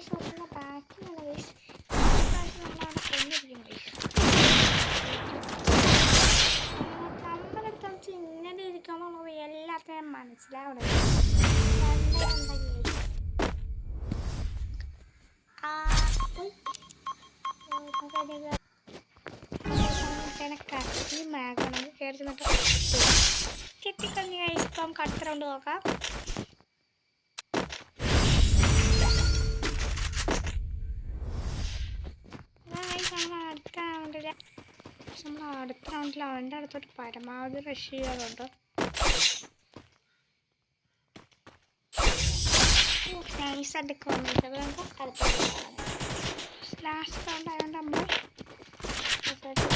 ഷോപ്പിൻ്റെ ബാക്കിലാണ് ഗൈസ്. ഇപ്രാവശ്യം നമ്മളവിടെ കൊണ്ടിരിക്കും ഗൈസ്. നമ്മുടെ അടുത്ത് ഇങ്ങനെ ഇരിക്കുമ്പോൾ എല്ലാത്തിനും മനസ്സിലാവണം. കത്തി മാഗണം കയറി ചെന്നിട്ട് ചെത്തിക്കഞ്ഞ് കഴിച്ചിപ്പം കട്ട് റൗണ്ട് നോക്കാം. അടുത്ത റൗണ്ടിൽ അവൻ്റെ അടുത്തോട്ട് പരമാവധി റഷ് ചെയ്യാറുണ്ട്. നൈസ് എടുക്കുന്നുണ്ട്. അടുത്ത ലാസ്റ്റ് റൗണ്ട് ആയതുകൊണ്ട് നമ്മൾ നമ്മുടെ അടുത്ത്